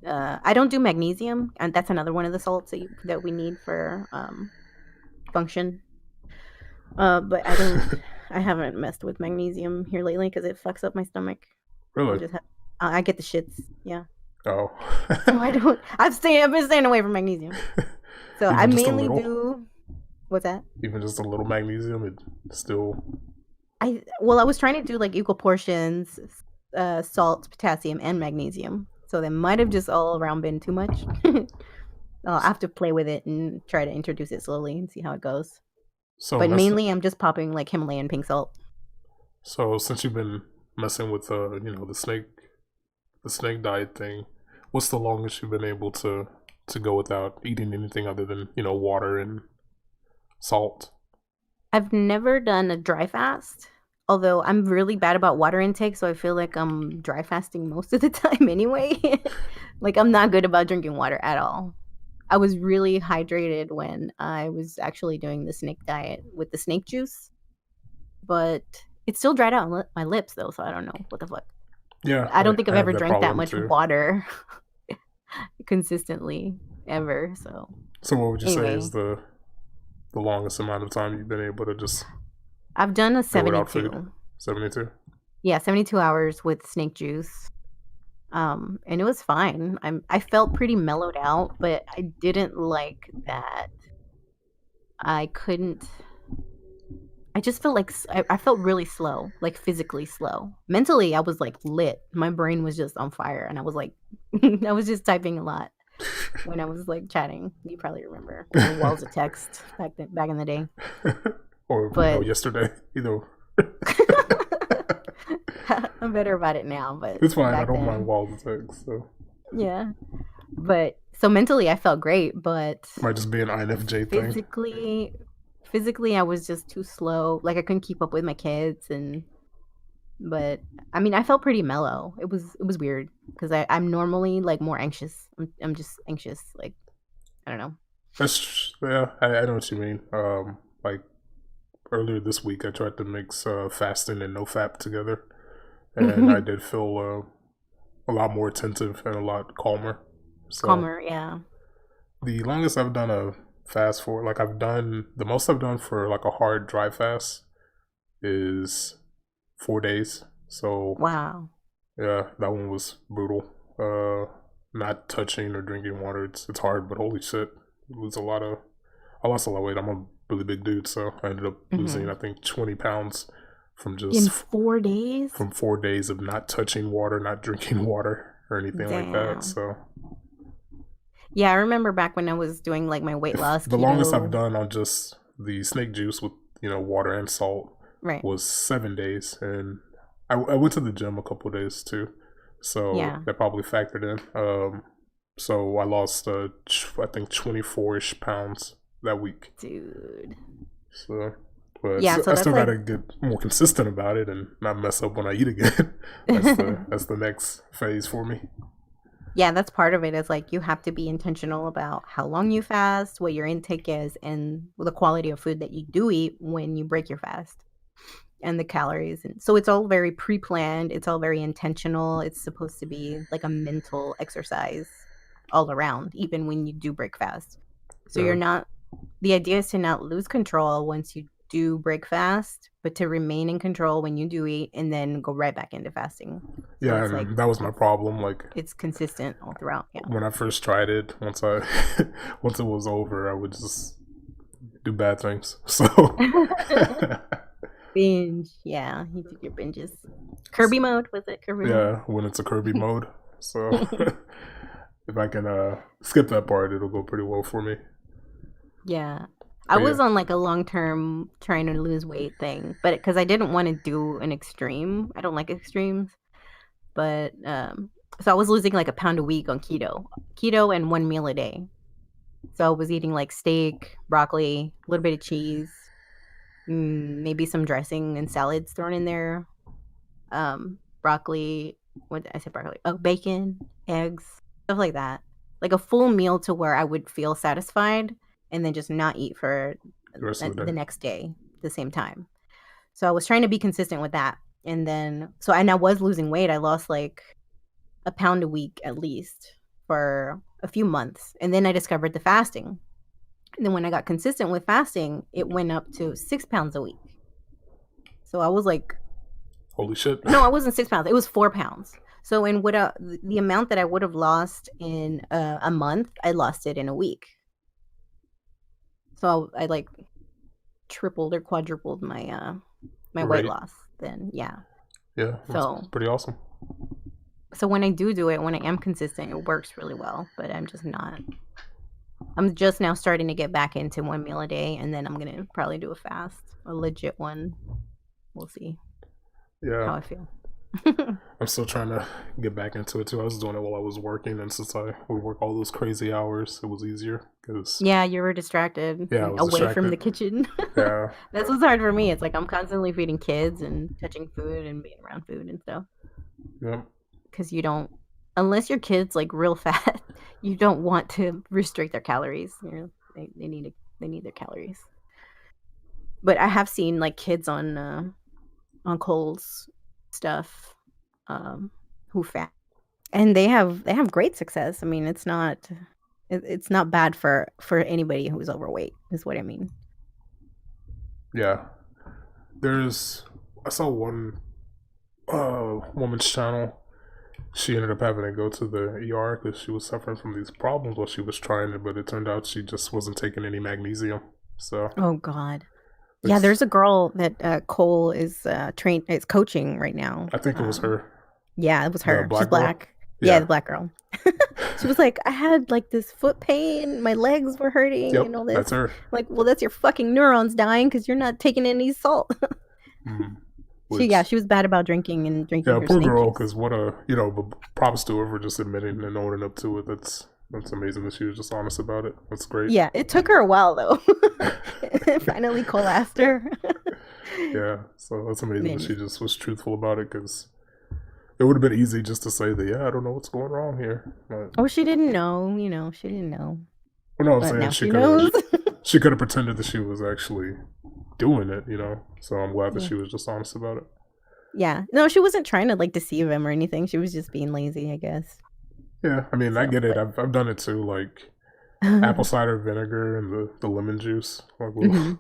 I don't do magnesium, and that's another one of the salts that we need for function. But I haven't messed with magnesium here lately because it fucks up my stomach. I Really? just have, I get the shits. Yeah. Oh, So I don't. I've been staying away from magnesium. So I even just a mainly little, do. What's that? even just a little magnesium, it still. I was trying to do like equal portions, salt, potassium, and magnesium. So they might have just all around been too much. I'll have to play with it and try to introduce it slowly and see how it goes. So But mess. mainly, I'm just popping like Himalayan pink salt. So since you've been messing with the snake diet thing, what's the longest you've been able to go without eating anything other than water and salt? I've never done a dry fast, although I'm really bad about water intake, so I feel like I'm dry fasting most of the time anyway. Like I'm not good about drinking water at all. I was really hydrated when I was actually doing the snake diet with the snake juice, but it still dried out my lips though, so I don't know what the fuck. Yeah, I don't think I I've have ever that drank that problem much too. water consistently ever. So So what would you say is anyway, the longest amount of time you've been able to just I've done a go without food? 72. 72. Yeah, 72 hours with snake juice. And it was fine. I felt pretty mellowed out, but I didn't like that I couldn't. I just felt like I felt really slow, like physically slow. Mentally, I was like lit. My brain was just on fire, and I was like, I was just typing a lot when I was like chatting. You probably remember the walls of text back in the day. Or But yesterday, either. I'm better about it now. But It's fine. I back don't mind then, wild attacks. So yeah. But so mentally, I felt great, but might just be an INFJ thing. physically physically I was just too slow. Like I couldn't keep up with my kids, and but I mean I felt pretty mellow. It was weird because I'm normally like more anxious. I'm just anxious. Like I don't know. Yeah. I know what you mean. Like earlier this week, I tried to mix fasting and no fap together, and I did feel a lot more attentive and a lot calmer. So Calmer, yeah. the longest I've done a fast for, like the most I've done for like a hard dry fast is 4 days. So Wow. yeah, that one was brutal. Not touching or drinking water, it's hard, but holy shit, it was I lost a lot of weight. I'm a really big dude, so I ended up losing Hmm. I think 20 pounds from In just 4 days? from 4 days of not touching water, not drinking water or anything like that. Damn. So Yeah, I remember back when I was doing like my weight if loss the longest I've keto. done on just the snake juice with water and salt Right. was 7 days, and I went to the gym a couple days too, so Yeah. that probably factored in. So I lost I think 24-ish pounds that week. Dude. So, but Yeah, so I that's still like gotta get more consistent about it and not mess up when I eat again. That's the next phase for me. yeah, that's part of it. Is like you have to be intentional about how long you fast, what your intake is, and the quality of food that you do eat when you break your fast, and the calories. And so it's all very pre-planned. It's all very intentional. It's supposed to be like a mental exercise all around, even when you do break fast. So you're Yeah, not. The idea is to not lose control once you do break fast, but to remain in control when you do eat, and then go right back into fasting. So Yeah, it's like and that was my problem. Like it's consistent all throughout. Yeah. when I first tried it, once I once it was over, I would just do bad things. So Binge. Yeah, you did your binges. Kirby mode, was it Kirby mode? yeah, when it's a Kirby mode. So if I can skip that part, it'll go pretty well for me. Yeah. I But yeah, was on like a long term trying to lose weight thing, but because I didn't want to do an extreme. I don't like extremes. But so I was losing like a pound a week on keto and one meal a day. So I was eating like steak, broccoli, a little bit of cheese, maybe some dressing and salads thrown in there. Broccoli. What did I say? Broccoli. Oh, bacon, eggs, stuff like that. Like a full meal to where I would feel satisfied, and then just not eat for the rest of the the day. next day at the same time. So I was trying to be consistent with that. And then, and I was losing weight. I lost like a pound a week at least for a few months. And then I discovered the fasting. And then when I got consistent with fasting, it went up to 6 pounds a week. So I was like, Holy shit. no, I wasn't 6 pounds. It was 4 pounds. So in what the amount that I would have lost in a month, I lost it in a week. So I like tripled or quadrupled my my weight Right. loss. Then yeah. Yeah, that's So pretty awesome. so when I do it, when I am consistent, it works really well. But I'm just not. I'm just now starting to get back into one meal a day, and then I'm gonna probably do a fast, a legit one. We'll see Yeah, how I feel. I'm still trying to get back into it too. I was doing it while I was working, and since I would work all those crazy hours, it was easier because Yeah, you were distracted, yeah, I was away from the distracted. kitchen. Yeah, That's what's hard for me. It's like I'm constantly feeding kids and touching food and being around food and stuff. yeah, Because you don't, unless your kid's like real fat, you don't want to restrict their calories. They need their calories. But I have seen like kids on Cole's stuff, who fat, and they have great success. I mean, it's not bad for anybody who's overweight. Is what I mean. yeah. There's I saw one woman's channel. She ended up having to go to the ER because she was suffering from these problems while she was trying it, but it turned out she just wasn't taking any magnesium. So Oh God. Yeah, it's there's a girl that Cole is coaching right now. I think it was her, Yeah, it was the her. She's black girl. black. Yeah, Yeah. the black girl. She was like, I had like this foot pain, my legs were hurting, and Yep, all that's this. her. Like, well, that's your fucking neurons dying because you're not taking any salt. Mm. Yeah, Which she was bad about drinking and drinking yeah, her poor snake girl. juice. Because what a but props to her for just admitting and owning up to it. That's amazing that she was just honest about it. That's great. Yeah, it took her a while though. Finally, Cole asked her. Yeah, so that's amazing that Man, she just was truthful about it because it would have been easy just to say that, yeah, I don't know what's going wrong here. But, oh, she didn't know. She didn't know, well, no, I'm but saying now she knows. she could have pretended that she was actually doing it. So I'm glad that Yeah. she was just honest about it. Yeah. No, she wasn't trying to like deceive him or anything. She was just being lazy, I guess. Yeah, I mean, I So, get it. but I've done it too, like apple cider vinegar and the lemon juice. Like, Mhm.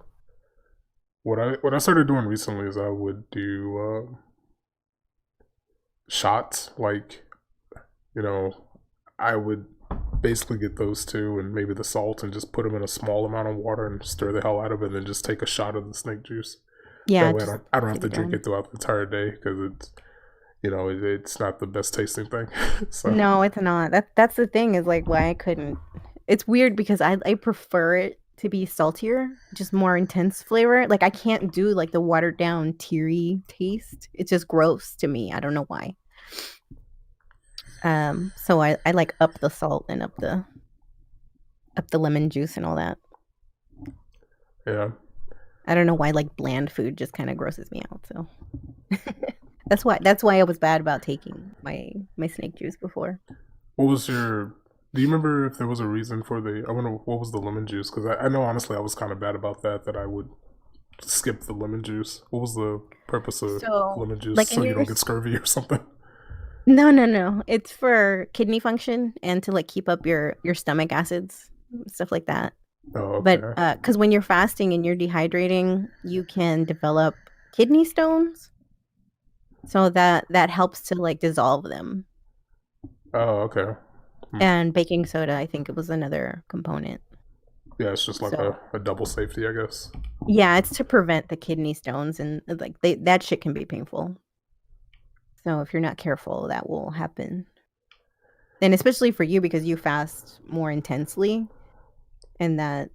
what I started doing recently is I would do shots. Like, you know, I would basically get those two and maybe the salt and just put them in a small amount of water and stir the hell out of it, and then just take a shot of the snake juice. Yeah, That way, just I don't have take to it drink down. it throughout the entire day because it's not the best tasting thing. So No, it's not. That's the thing is like why I couldn't. It's weird because I prefer it to be saltier, just more intense flavor. Like I can't do like the watered down teary taste. It's just gross to me. I don't know why. So I like up the salt and up the lemon juice and all that. yeah, I don't know why like bland food just kind of grosses me out. So that's why I was bad about taking my snake juice before. what was your? Do you remember if there was a reason for the? I wonder what was the lemon juice because I know honestly I was kind of bad about that. That I would skip the lemon juice. What was the purpose of So lemon juice? like So in you your don't get scurvy or something? no. It's for kidney function and to like keep up your stomach acids, stuff like that. Oh, But okay. because when you're fasting and you're dehydrating, you can develop kidney stones. So that helps to like dissolve them. Oh, okay. Hmm. And baking soda, I think it was another component. Yeah, it's just like So a double safety, I guess. yeah, it's to prevent the kidney stones and like that shit can be painful. So if you're not careful, that will happen. And especially for you because you fast more intensely and that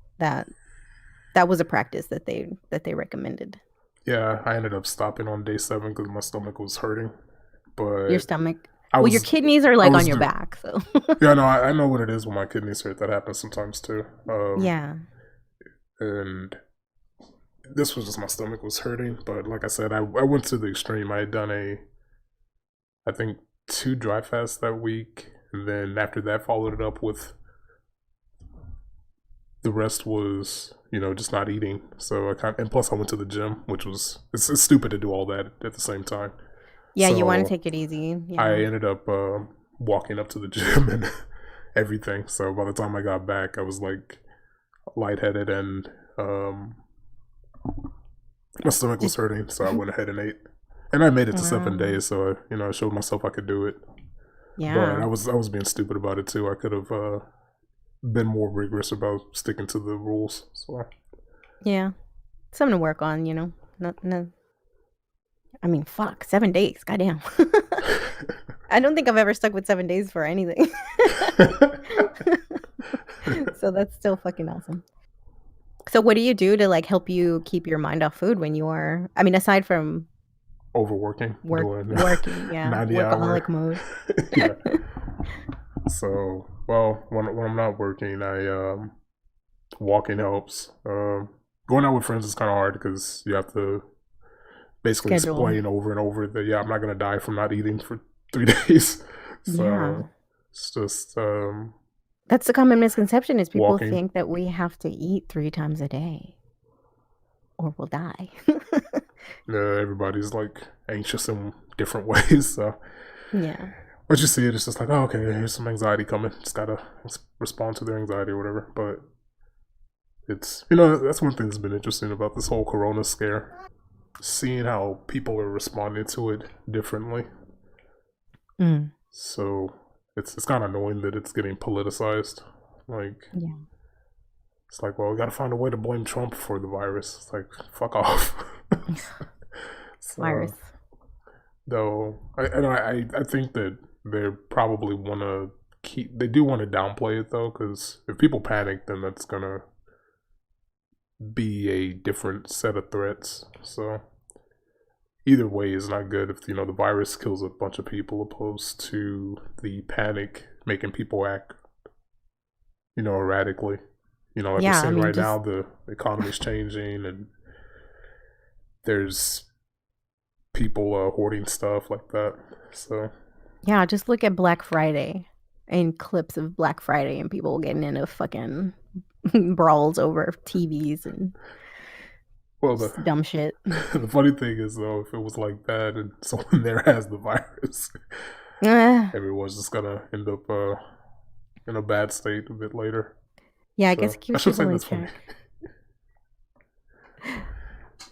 was a practice that they recommended. Yeah, I ended up stopping on day 7 because my stomach was hurting. Your But stomach. I Well, your was, kidneys are I like on was your doing. back, so Yeah, no, I know what it is when my kidneys hurt. That happens sometimes too. yeah. And this was just my stomach was hurting. But like I said, I went to the extreme. I had done I think 2 dry fasts that week, and then after that followed it up with the rest was just not eating. So and plus I went to the gym, which was it's stupid to do all that at the same time. Yeah, you wanna So take it easy, I yeah. ended up walking up to the gym and everything. So by the time I got back, I was like lightheaded and my stomach was Just hurting. So I went ahead and ate, and I made it to 7 days. wow. So I showed myself I could do it. But Yeah. I was being stupid about it too. I could have been more rigorous about sticking to the rules. So Yeah. Something to work on, you know? No I mean, fuck, 7 days, goddamn. I don't think I've ever stuck with 7 days for anything. So that's still fucking awesome. So what do you do to, like, help you keep your mind off food when you are I mean, aside from Overworking, doing working, yeah, 90 hour. workaholic mode. Yeah. So, well, when I'm not working, I walking helps. Going out with friends is kind of hard because you have to basically Schedule. explain over and over that yeah, I'm not gonna die from not eating for 3 days. Yeah. So it's just That's the common misconception is people walking. think that we have to eat 3 times a day or we'll die. Everybody's like anxious in different ways. So Yeah. once you see it, it's just like, oh, okay, here's some anxiety coming. Just gotta respond to their anxiety or whatever. But it's that's one thing that's been interesting about this whole Corona scare, seeing how people are responding to it differently. Mm. So it's kind of annoying that it's getting politicized. Like Yeah. it's like, well, we got to find a way to blame Trump for the virus. It's like, fuck off. Virus. So though, I think that they probably want to keep. They do want to downplay it though, because if people panic, then that's gonna be a different set of threats. So either way is not good if the virus kills a bunch of people opposed to the panic making people act erratically. Like we're Yeah, I seeing mean, right just now, the economy's changing and there's people hoarding stuff like that. So yeah, just look at Black Friday and clips of Black Friday and people getting into fucking brawls over TVs and well, the just dumb shit. the funny thing is though, if it was like that and someone there has the virus, Eh, everyone's just gonna end up in a bad state a bit later. yeah, I guess So it I keeps should say people in that's funny. check.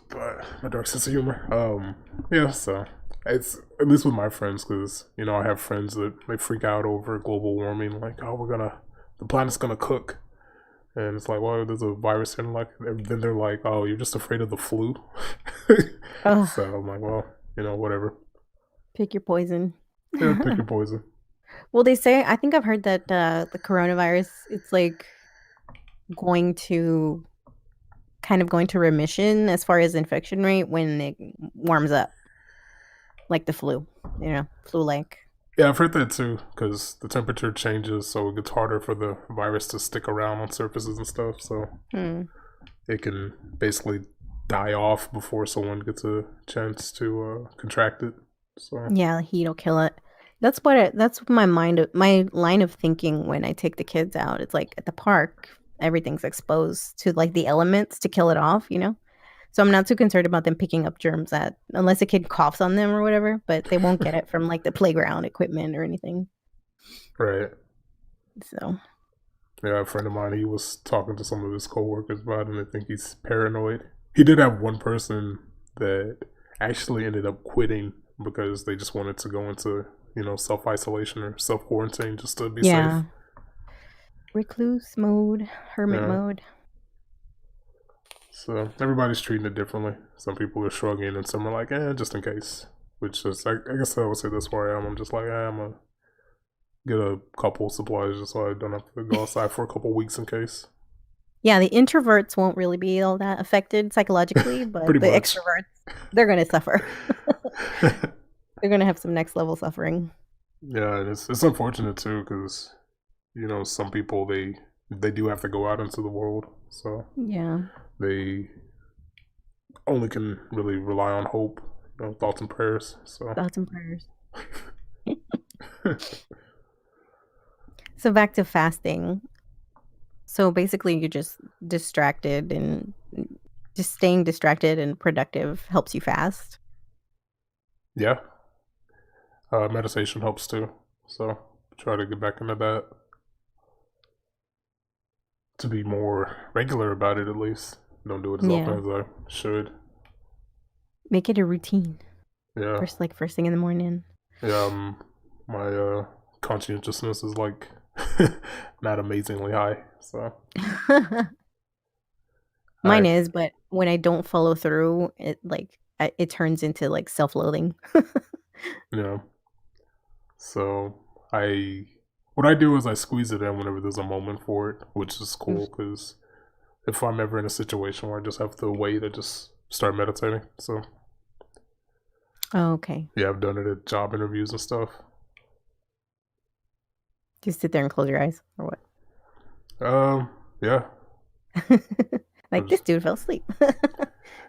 But my dark sense of humor. Yeah. So it's at least with my friends because I have friends that they freak out over global warming. Like, oh, the planet's gonna cook, and it's like, well, there's a virus here. And like, then they're like, oh, you're just afraid of the flu. Ugh, So I'm like, well, whatever. pick your poison. Yeah, pick your poison. Well, they say I think I've heard that the coronavirus it's like going to kind of going to remission as far as infection rate when it warms up, like the flu, flu like. Yeah, I've heard that too, because the temperature changes, so it gets harder for the virus to stick around on surfaces and stuff. So Hmm. it can basically die off before someone gets a chance to contract it. So Yeah, heat'll kill it. That's my line of thinking when I take the kids out. It's like at the park, everything's exposed to like the elements to kill it off, you know? So I'm not too concerned about them picking up germs at unless a kid coughs on them or whatever, but they won't get it from like the playground equipment or anything. right, So Yeah, a friend of mine, he was talking to some of his coworkers about him. I think he's paranoid. He did have one person that actually ended up quitting because they just wanted to go into, self isolation or self quarantine just to be safe. Yeah. Recluse mode, hermit Yeah. mode. So everybody's treating it differently. Some people are shrugging, and some are like, just in case. Which is, I guess I would say that's where I am. I'm just like, I'm gonna get a couple supplies just so I don't have to go outside for a couple weeks in case. Yeah, the introverts won't really be all that affected psychologically, but Pretty the much. extroverts, they're going to suffer. They're going to have some next level suffering. Yeah, and it's unfortunate too because some people they do have to go out into the world, so Yeah. they only can really rely on hope, thoughts and prayers. So Thoughts and prayers. So back to fasting. So basically, you're just distracted, and just staying distracted and productive helps you fast. yeah, meditation helps too. So try to get back into that to be more regular about it at least. Don't do it as Yeah. often as I should. Make it a routine. Yeah, First thing in the morning. yeah. My conscientiousness is like not amazingly high. So Mine I is, but when I don't follow through, it turns into like self-loathing. yeah. So I what I do is I squeeze it in whenever there's a moment for it, which is cool because if I'm ever in a situation where I just have to wait, I just start meditating. So Oh, okay. yeah, I've done it at job interviews and stuff. Just sit there and close your eyes, or what? Yeah, Like, this just, dude fell asleep.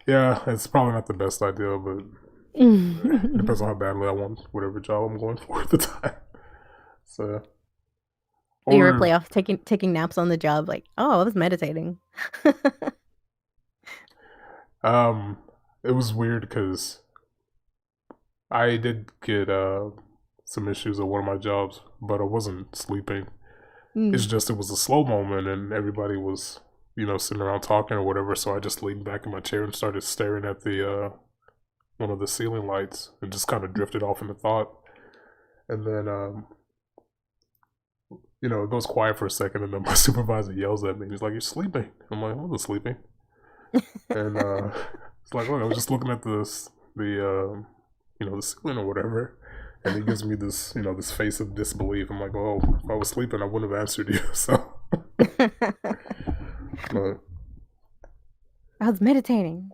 yeah. It's probably not the best idea, but it depends on how badly I want whatever job I'm going for at the time. So You ever or play off taking naps on the job? Like, oh, I was meditating. um, it was weird because I did get some issues at one of my jobs, but I wasn't sleeping. It's Mm. just it was a slow moment and everybody was, sitting around talking or whatever, so I just leaned back in my chair and started staring at the one of the ceiling lights and just kind of drifted off into thought. And then it goes quiet for a second and then my supervisor yells at me. He's like, "You're sleeping." I'm like, "I wasn't sleeping." And it's like, "Look, I was just looking at the ceiling or whatever." And he gives me this, this face of disbelief. I'm like, "Oh, if I was sleeping, I wouldn't have answered you." So, but, I was meditating.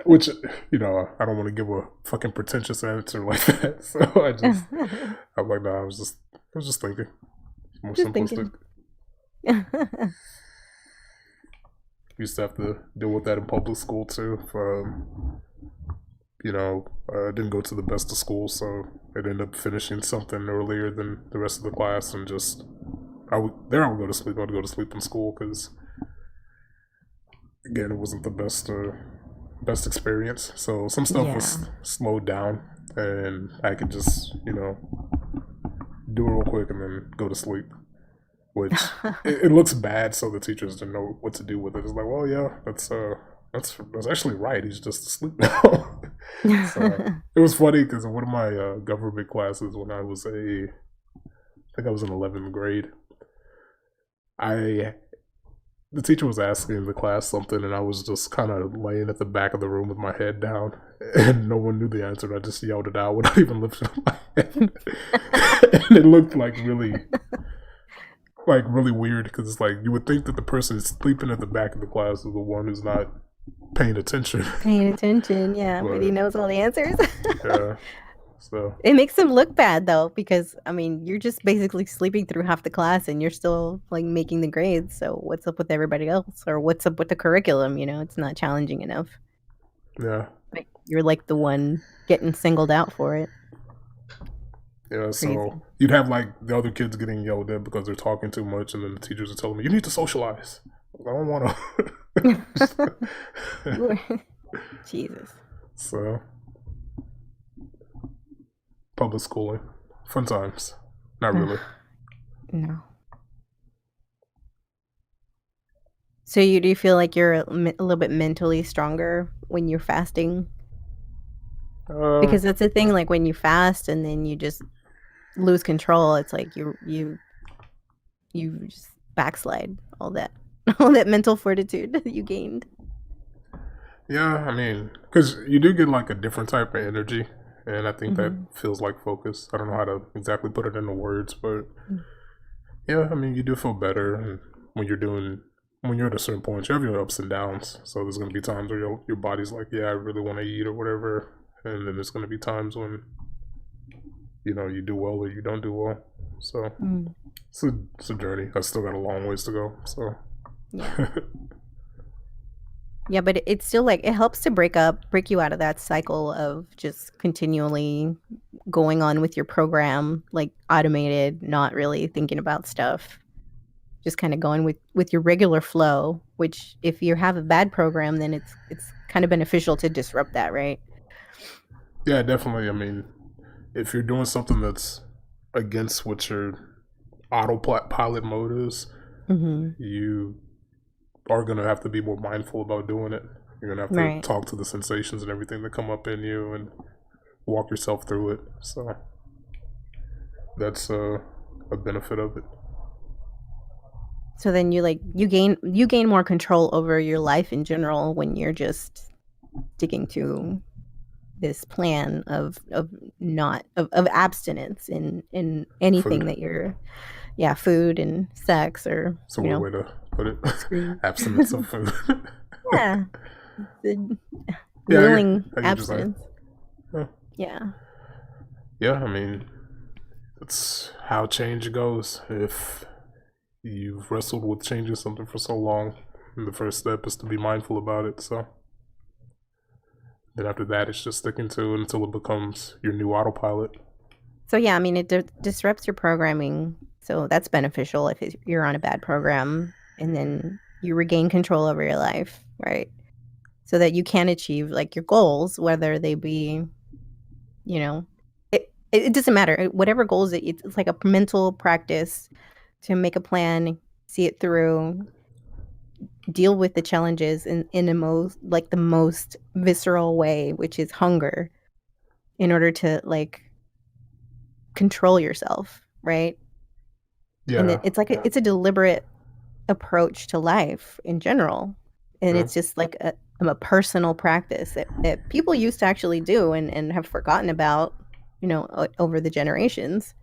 which I don't want to give a fucking pretentious answer like that. So I'm like, "No, I was just thinking." More Just simplistic. thinking. Used to have to deal with that in public school too. I didn't go to the best of school, so I'd end up finishing something earlier than the rest of the class, and just I would go to sleep. I would go to sleep in school because again, it wasn't the best experience. So some stuff Yeah. was slowed down, and I could just do it real quick and then go to sleep. Which it looks bad, so the teachers didn't know what to do with it. It's like, well, yeah, that's actually right. He's just asleep now. So it was funny because in one of my government classes when I think I was in 11th grade, I the teacher was asking the class something, and I was just kind of laying at the back of the room with my head down, and no one knew the answer. And I just yelled it out without even lifting up my head, and it looked really weird because it's like you would think that the person sleeping at the back of the class is the one who's not paying attention. Paying attention, yeah, but he But knows all the answers. yeah, so It makes him look bad though, because I mean, you're just basically sleeping through half the class and you're still like making the grades. So what's up with everybody else? Or what's up with the curriculum? It's not challenging enough. yeah, Like, you're like the one getting singled out for it. yeah. Crazy. So you'd have like the other kids getting yelled at because they're talking too much, and then the teachers are telling me you need to socialize. I don't want to. Jesus. So public schooling, fun times. Not really. No. So do you feel like you're a little bit mentally stronger when you're fasting? Um, Because that's the thing, like when you fast and then you just lose control, it's like you just backslide all that all that mental fortitude that you gained. yeah, I mean, because you do get like a different type of energy, and I think that Hmm. feels like focus. I don't know how to exactly put it into words, but yeah, I mean, you do feel better when you're doing when you're at a certain point. You have your ups and downs, so there's gonna be times where your body's like, yeah, I really want to eat or whatever, and then there's gonna be times when you do well or you don't do well. So Mm. it's a journey. I still got a long ways to go. So Yeah. Yeah, but it's still like it helps to break you out of that cycle of just continually going on with your program, like automated, not really thinking about stuff, just kind of going with your regular flow. Which, if you have a bad program, then it's kind of beneficial to disrupt that, right? yeah, definitely. I mean, if you're doing something that's against what your autopilot mode is, Hmm. you are gonna have to be more mindful about doing it. You're gonna have to Right. talk to the sensations and everything that come up in you and walk yourself through it. So that's a benefit of it. So then you gain more control over your life in general when you're just sticking to this plan of not of abstinence in anything Food. that you're, yeah, food and sex, or It's a weird way to put it. screen. Abstinence of food. Yeah, the Yeah, willing I get what you're saying. abstinence. Yeah. Yeah. Yeah, I mean, that's how change goes. If you've wrestled with changing something for so long, the first step is to be mindful about it. So then after that, it's just sticking to it until it becomes your new autopilot. So yeah, I mean it disrupts your programming, so that's beneficial if you're on a bad program, and then you regain control over your life, right? So that you can achieve like your goals, whether they be, you know, it doesn't matter. Whatever goals it's like a mental practice to make a plan, see it through, deal with the challenges in the most visceral way, which is hunger, in order to like control yourself, right? And Yeah. it's like it's a deliberate approach to life in general, and Yeah. it's just like a personal practice that people used to actually do and have forgotten about, over the generations.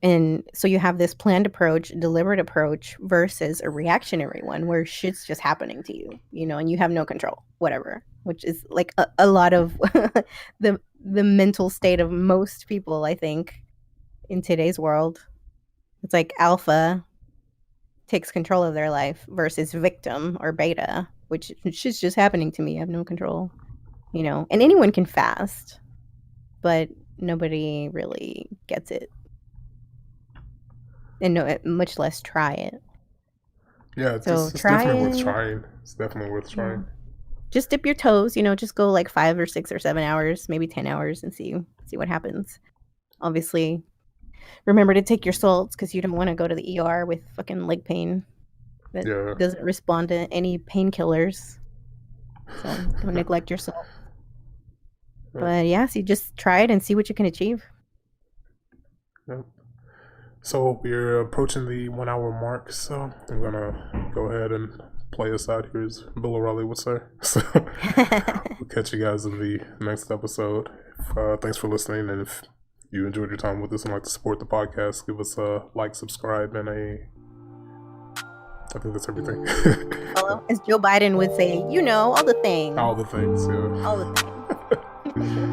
And so you have this planned approach, deliberate approach, versus a reactionary one where shit's just happening to you, and you have no control, whatever, which is like a lot of the mental state of most people, I think, in today's world. It's like alpha takes control of their life versus victim or beta, which is just happening to me. I have no control, and anyone can fast, but nobody really gets it, and no, much less try it. Yeah, So it's try definitely worth it. trying. It's definitely worth Yeah. trying. Just dip your toes, just go like 5 or 6 or 7 hours, maybe 10 hours, and see what happens. Obviously, remember to take your salts because you don't want to go to the ER with fucking leg pain that Yeah. doesn't respond to any painkillers. So don't neglect yourself. Yeah. But yeah, so you just try it and see what you can achieve. Yeah. So we're approaching the 1 hour mark, so I'm gonna go ahead and play us out here, as Bill O'Reilly would say. So we'll catch you guys in the next episode. Thanks for listening, and if you enjoyed your time with us and like to support the podcast, give us a like, subscribe, and I think that's everything. Follow, as Joe Biden would say, all the things. All the things, All the yeah. things.